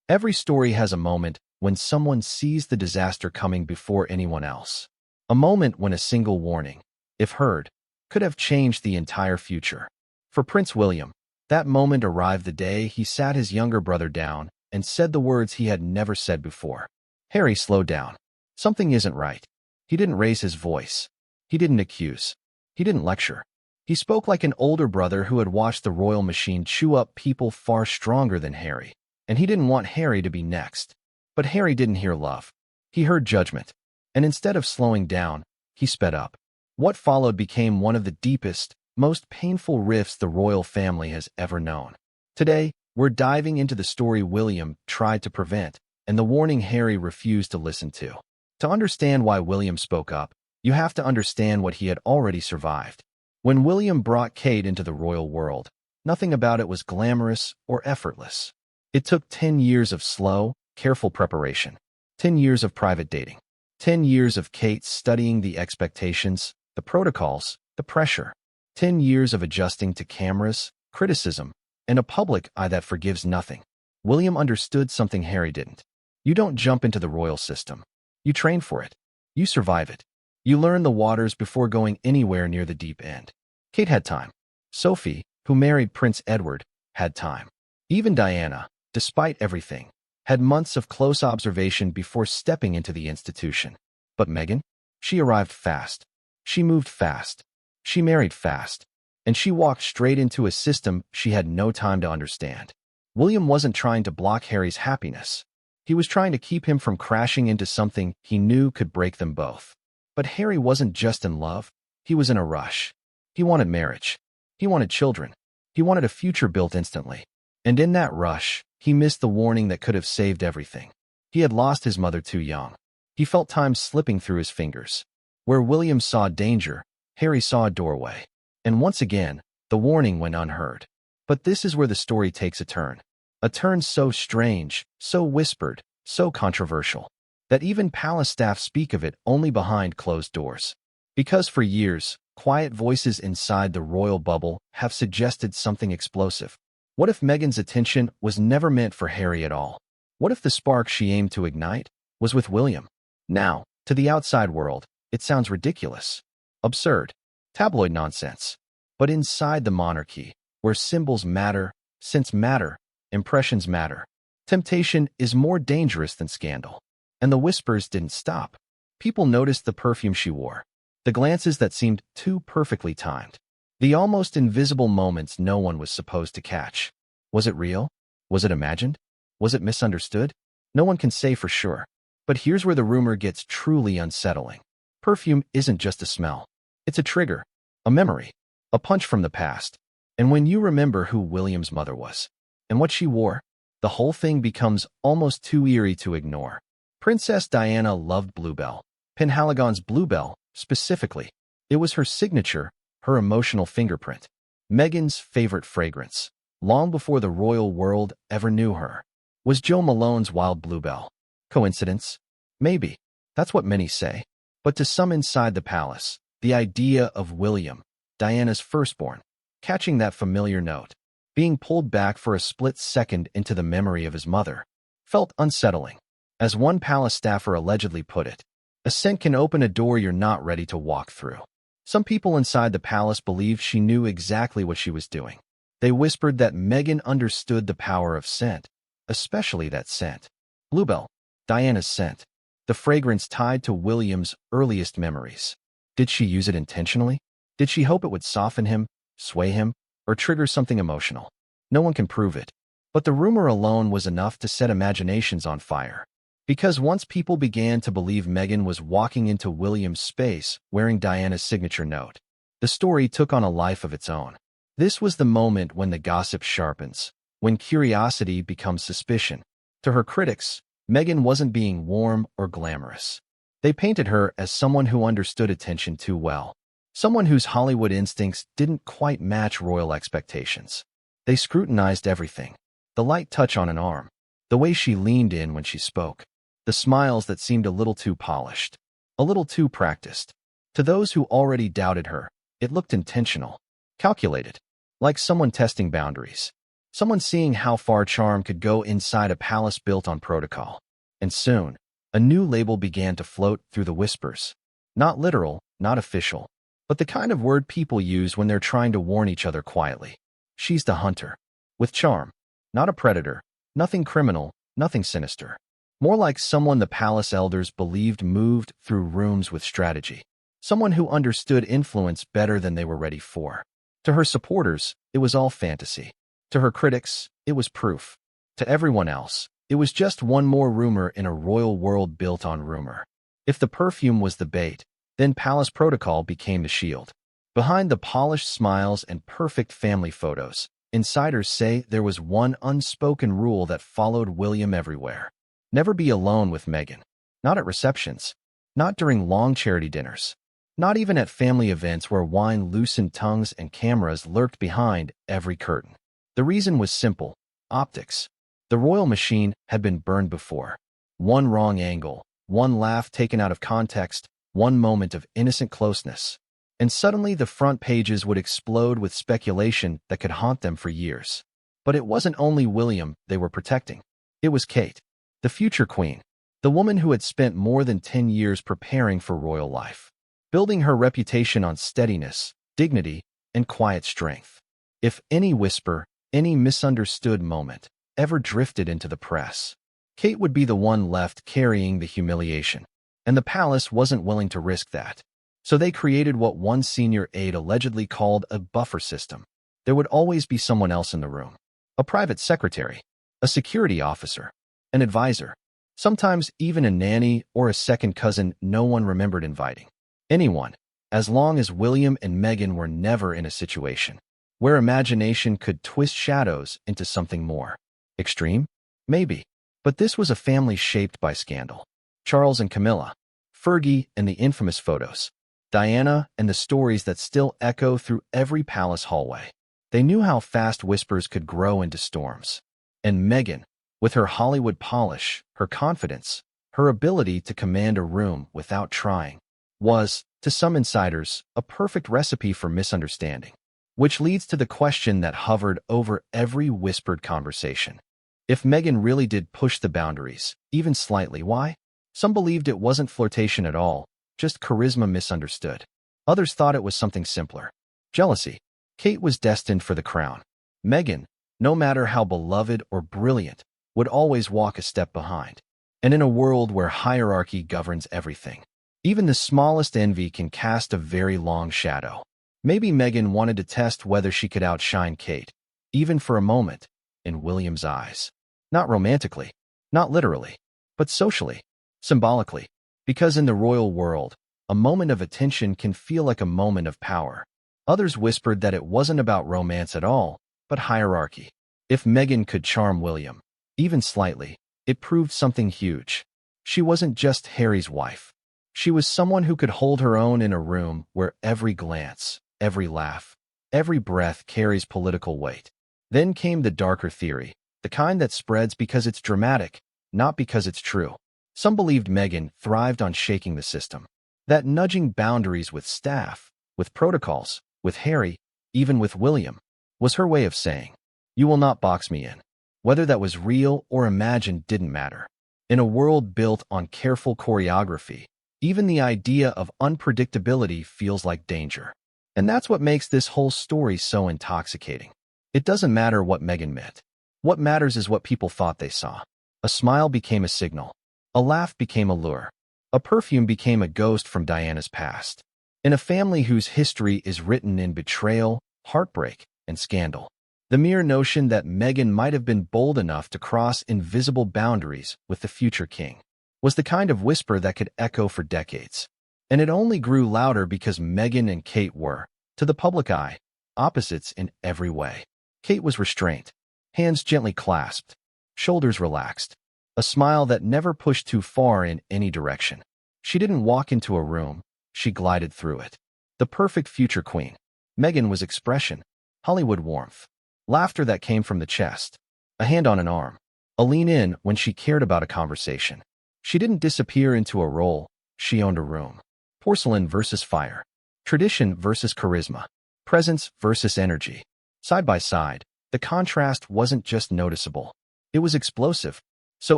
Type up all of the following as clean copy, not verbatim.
Every story has a moment when someone sees the disaster coming before anyone else. A moment when a single warning, if heard, could have changed the entire future. For Prince William, that moment arrived the day he sat his younger brother down and said the words he had never said before. "Harry, slow down. Something isn't right." He didn't raise his voice. He didn't accuse. He didn't lecture. He spoke like an older brother who had watched the royal machine chew up people far stronger than Harry. And he didn't want Harry to be next. But Harry didn't hear love. He heard judgment. And instead of slowing down, he sped up. What followed became one of the deepest, most painful rifts the royal family has ever known. Today, we're diving into the story William tried to prevent and the warning Harry refused to listen to. To understand why William spoke up, you have to understand what he had already survived. When William brought Kate into the royal world, nothing about it was glamorous or effortless. It took 10 years of slow, careful preparation, 10 years of private dating, 10 years of Kate studying the expectations, the protocols, the pressure, 10 years of adjusting to cameras, criticism, and a public eye that forgives nothing. William understood something Harry didn't. You don't jump into the royal system. You train for it. You survive it. You learn the waters before going anywhere near the deep end. Kate had time. Sophie, who married Prince Edward, had time. Even Diana, despite everything, had months of close observation before stepping into the institution. But Meghan? She arrived fast. She moved fast. She married fast. And she walked straight into a system she had no time to understand. William wasn't trying to block Harry's happiness. He was trying to keep him from crashing into something he knew could break them both. But Harry wasn't just in love. He was in a rush. He wanted marriage. He wanted children. He wanted a future built instantly. And in that rush, he missed the warning that could have saved everything. He had lost his mother too young. He felt time slipping through his fingers. Where William saw danger, Harry saw a doorway. And once again, the warning went unheard. But this is where the story takes a turn. A turn so strange, so whispered, so controversial, that even palace staff speak of it only behind closed doors. Because for years, quiet voices inside the royal bubble have suggested something explosive. What if Meghan's attention was never meant for Harry at all? What if the spark she aimed to ignite was with William? Now, to the outside world, it sounds ridiculous, absurd, tabloid nonsense. But inside the monarchy, where symbols matter, scents matter, impressions matter, temptation is more dangerous than scandal. And the whispers didn't stop. People noticed the perfume she wore, the glances that seemed too perfectly timed, the almost invisible moments no one was supposed to catch. Was it real? Was it imagined? Was it misunderstood? No one can say for sure. But here's where the rumor gets truly unsettling. Perfume isn't just a smell. It's a trigger, a memory, a punch from the past. And when you remember who William's mother was and what she wore, the whole thing becomes almost too eerie to ignore. Princess Diana loved Bluebell, Penhaligon's Bluebell specifically. It was her signature, her emotional fingerprint. Meghan's favorite fragrance, long before the royal world ever knew her, was Joe Malone's Wild Bluebell. Coincidence? Maybe. That's what many say. But to some inside the palace, the idea of William, Diana's firstborn, catching that familiar note, being pulled back for a split second into the memory of his mother, felt unsettling. As one palace staffer allegedly put it, a scent can open a door you're not ready to walk through. Some people inside the palace believed she knew exactly what she was doing. They whispered that Meghan understood the power of scent, especially that scent. Bluebell, Diana's scent, the fragrance tied to William's earliest memories. Did she use it intentionally? Did she hope it would soften him, sway him, or trigger something emotional? No one can prove it. But the rumor alone was enough to set imaginations on fire. Because once people began to believe Meghan was walking into William's space wearing Diana's signature note, the story took on a life of its own. This was the moment when the gossip sharpens, when curiosity becomes suspicion. To her critics, Meghan wasn't being warm or glamorous. They painted her as someone who understood attention too well, someone whose Hollywood instincts didn't quite match royal expectations. They scrutinized everything: the light touch on an arm, the way she leaned in when she spoke, the smiles that seemed a little too polished, a little too practiced. To those who already doubted her, it looked intentional, calculated, like someone testing boundaries. Someone seeing how far charm could go inside a palace built on protocol. And soon, a new label began to float through the whispers. Not literal, not official, but the kind of word people use when they're trying to warn each other quietly. She's the hunter. With charm. Not a predator. Nothing criminal, nothing sinister. More like someone the palace elders believed moved through rooms with strategy. Someone who understood influence better than they were ready for. To her supporters, it was all fantasy. To her critics, it was proof. To everyone else, it was just one more rumor in a royal world built on rumor. If the perfume was the bait, then palace protocol became the shield. Behind the polished smiles and perfect family photos, insiders say there was one unspoken rule that followed William everywhere. Never be alone with Meghan. Not at receptions. Not during long charity dinners. Not even at family events where wine loosened tongues and cameras lurked behind every curtain. The reason was simple. Optics. The royal machine had been burned before. One wrong angle, one laugh taken out of context, one moment of innocent closeness. And suddenly the front pages would explode with speculation that could haunt them for years. But it wasn't only William they were protecting. It was Kate. The future queen, the woman who had spent more than 10 years preparing for royal life, building her reputation on steadiness, dignity, and quiet strength. If any whisper, any misunderstood moment, ever drifted into the press, Kate would be the one left carrying the humiliation. And the palace wasn't willing to risk that. So they created what one senior aide allegedly called a buffer system. There would always be someone else in the room. A private secretary, a security officer, an advisor, sometimes even a nanny or a second cousin no one remembered inviting. Anyone, as long as William and Meghan were never in a situation where imagination could twist shadows into something more extreme? Maybe. But this was a family shaped by scandal. Charles and Camilla, Fergie and the infamous photos, Diana and the stories that still echo through every palace hallway. They knew how fast whispers could grow into storms. And Meghan, with her Hollywood polish, her confidence, her ability to command a room without trying, was, to some insiders, a perfect recipe for misunderstanding. Which leads to the question that hovered over every whispered conversation. If Meghan really did push the boundaries, even slightly, why? Some believed it wasn't flirtation at all, just charisma misunderstood. Others thought it was something simpler. Jealousy. Kate was destined for the crown. Meghan, no matter how beloved or brilliant, would always walk a step behind. And in a world where hierarchy governs everything, even the smallest envy can cast a very long shadow. Maybe Meghan wanted to test whether she could outshine Kate, even for a moment, in William's eyes. Not romantically, not literally, but socially, symbolically. Because in the royal world, a moment of attention can feel like a moment of power. Others whispered that it wasn't about romance at all, but hierarchy. If Meghan could charm William, even slightly, it proved something huge. She wasn't just Harry's wife. She was someone who could hold her own in a room where every glance, every laugh, every breath carries political weight. Then came the darker theory, the kind that spreads because it's dramatic, not because it's true. Some believed Meghan thrived on shaking the system. That nudging boundaries with staff, with protocols, with Harry, even with William, was her way of saying, "You will not box me in." Whether that was real or imagined didn't matter. In a world built on careful choreography, even the idea of unpredictability feels like danger. And that's what makes this whole story so intoxicating. It doesn't matter what Meghan meant. What matters is what people thought they saw. A smile became a signal. A laugh became a lure. A perfume became a ghost from Diana's past. In a family whose history is written in betrayal, heartbreak, and scandal, the mere notion that Meghan might have been bold enough to cross invisible boundaries with the future king was the kind of whisper that could echo for decades. And it only grew louder because Meghan and Kate were, to the public eye, opposites in every way. Kate was restrained, hands gently clasped, shoulders relaxed, a smile that never pushed too far in any direction. She didn't walk into a room, she glided through it. The perfect future queen. Meghan was expression, Hollywood warmth, laughter that came from the chest, a hand on an arm, a lean in when she cared about a conversation. She didn't disappear into a role, she owned a room. Porcelain versus fire, tradition versus charisma, presence versus energy. Side by side, the contrast wasn't just noticeable. It was explosive. So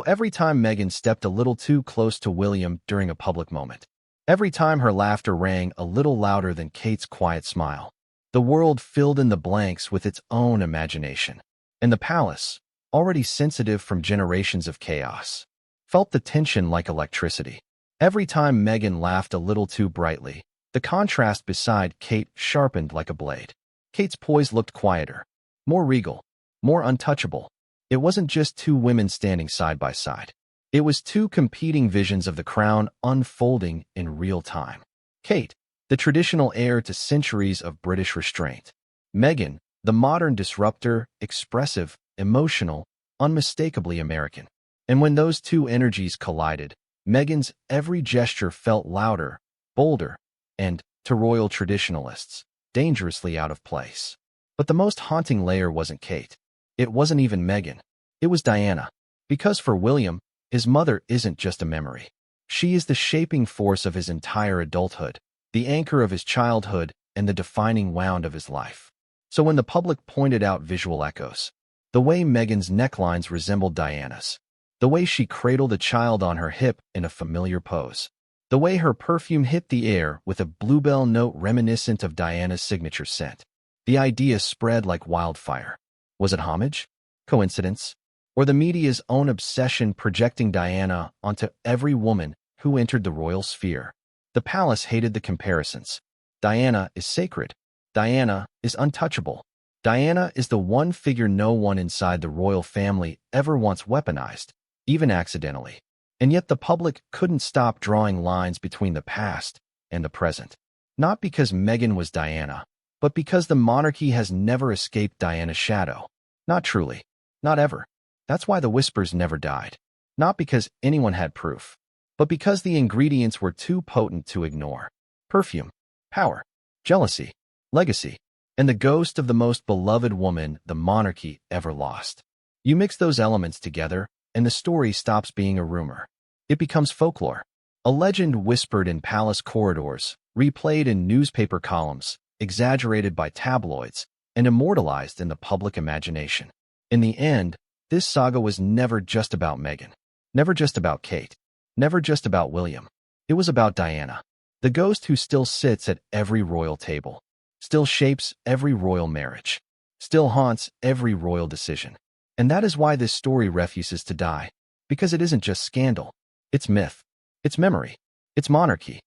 every time Meghan stepped a little too close to William during a public moment, every time her laughter rang a little louder than Kate's quiet smile, the world filled in the blanks with its own imagination. And the palace, already sensitive from generations of chaos, felt the tension like electricity. Every time Meghan laughed a little too brightly, the contrast beside Kate sharpened like a blade. Kate's poise looked quieter, more regal, more untouchable. It wasn't just two women standing side by side. It was two competing visions of the crown unfolding in real time. Kate, the traditional heir to centuries of British restraint. Meghan, the modern disruptor, expressive, emotional, unmistakably American. And when those two energies collided, Meghan's every gesture felt louder, bolder, and, to royal traditionalists, dangerously out of place. But the most haunting layer wasn't Kate. It wasn't even Meghan. It was Diana. Because for William, his mother isn't just a memory. She is the shaping force of his entire adulthood, the anchor of his childhood, and the defining wound of his life. So when the public pointed out visual echoes, the way Meghan's necklines resembled Diana's, the way she cradled a child on her hip in a familiar pose, the way her perfume hit the air with a bluebell note reminiscent of Diana's signature scent, the idea spread like wildfire. Was it homage? Coincidence? Or the media's own obsession projecting Diana onto every woman who entered the royal sphere? The palace hated the comparisons. Diana is sacred. Diana is untouchable. Diana is the one figure no one inside the royal family ever once weaponized, even accidentally. And yet the public couldn't stop drawing lines between the past and the present. Not because Meghan was Diana, but because the monarchy has never escaped Diana's shadow. Not truly. Not ever. That's why the whispers never died. Not because anyone had proof, but because the ingredients were too potent to ignore. Perfume, power, jealousy, legacy, and the ghost of the most beloved woman the monarchy ever lost. You mix those elements together, and the story stops being a rumor. It becomes folklore. A legend whispered in palace corridors, replayed in newspaper columns, exaggerated by tabloids, and immortalized in the public imagination. In the end, this saga was never just about Meghan, never just about Kate, never just about William. It was about Diana, the ghost who still sits at every royal table, still shapes every royal marriage, still haunts every royal decision. And that is why this story refuses to die, because it isn't just scandal. It's myth. It's memory. It's monarchy.